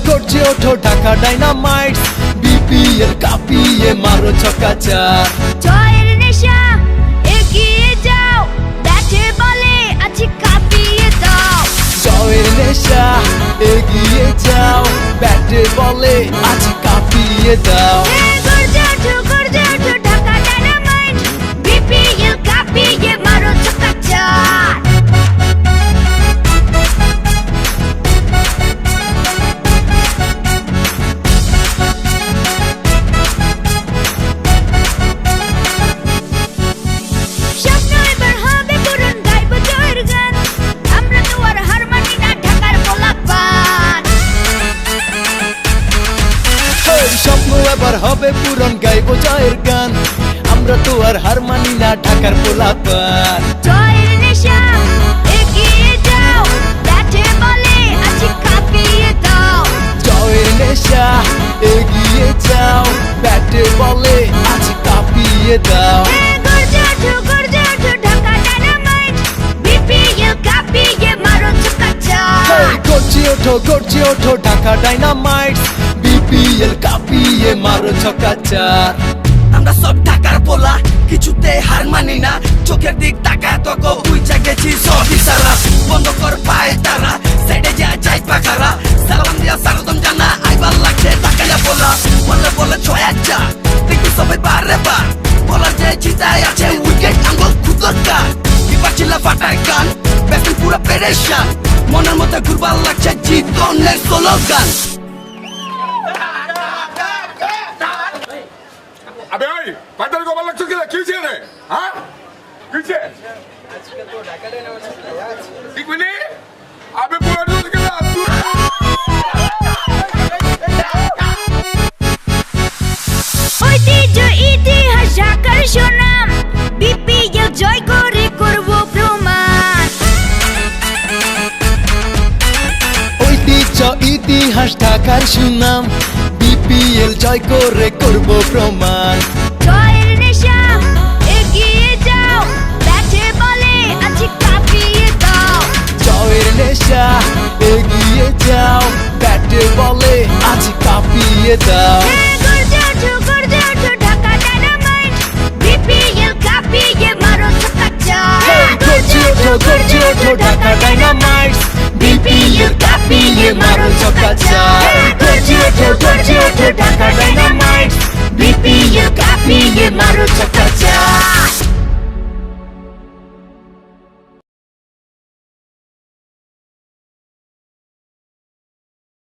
গর্জে ওঠো Dhaka Dynamites, BPL কাঁপিয়ে মারো ছক্কা চার। জয়ের নেশা এগিয়ে যাও, ব্যাটে বলে আছি কাঁপিয়ে দাও। জয়ের নেশা এগিয়ে যাও, ব্যাটে বলে আজ কাঁপিয়ে দাও। গর্জে ওঠো ঢাকা ডাইনামাইট, বিপিএল কাঁপিয়ে মারো ছক্কা চার। স্বপ্ন এবার হবে পূরণ, গাইবো জয়ের গান, আমরা তো আর হার মানি না ঢাকার পোলাপান। স্বপ্ন এবার হবে পূরণ, গাইবো জয়ের গান, আমরা তো আর হার মানি না ঢাকার পোলাপান। জয়ের নেশা এগিয়ে যাও, ব্যাটে বলে আছি কাঁপিয়ে দাও। জয়ের নেশা এগিয়ে যাও, ব্যাটে বলে আজ কাঁপিয়ে দাও। গর্জে ওঠো ঢাকা ডাইনামাইট, বিপিএল কাঁপিয়ে মারো ছক্কা চার। গর্জে ওঠো ঢাকা ডাইনামাইটস, বিপিএল কাঁপিয়ে মারো ছক্কা চার। আমরা সব ঢাকার পোলা, কিছুতে হার মানি না, চোখের দিক তাকায় তক উইচা গেছি সব ইশারা। বন্ধ কর পায়ে তারা, সাইডে যা যাই পাখারা, সালাম দিয়া স্বাগতম জানা, আইবার লাগছে ঢাকাইয়া পোলা। বলে বলে ছয় আচ্ছা দেখি সবাই বারে বার, বলার যে চিন্তায় আছে উইকেট আঙ্গুল খুদরকা। কিপার ছিল ফাটার গান, ব্যাটসম্যান পুরো পেরেশান, মনের মধ্যে ঘুরবার লাগছে জিতনের স্লোগান। আবে ওই পাতাল গোপাল লাগছে কি হইছে রে? হ্যাঁ কি হইছে? ঠিক মানে আবে পুরো দূর গেল ঐতিহ্য ইতিহাস ঢাকার সুনাম, বিপিএল জয় করে করব প্রমাণ। ঐতিহ্য ইতিহাস ঢাকার সুনাম, বিপিএল জয় করে করব প্রমাণ। জয়ের নেশা এগিয়ে যাও, ব্যাটে বলে আছি কাঁপিয়ে দাও। জয়ের নেশা এগিয়ে যাও, ব্যাটে বলে আজ কাঁপিয়ে দাও। গর্জে ওঠো ঢাকা ডাইনামাইট, বিপিএল কাঁপিয়ে মারো ছক্কা চার। গর্জে ওঠো ঢাকা ডাইনামাইটস, বিপিএল কাঁপিয়ে মারো ছক্কা চার। গর্জে ওঠো ঢাকা ডাইনামাইটস, বিপিএল কাঁপিয়ে মারো ছক্কা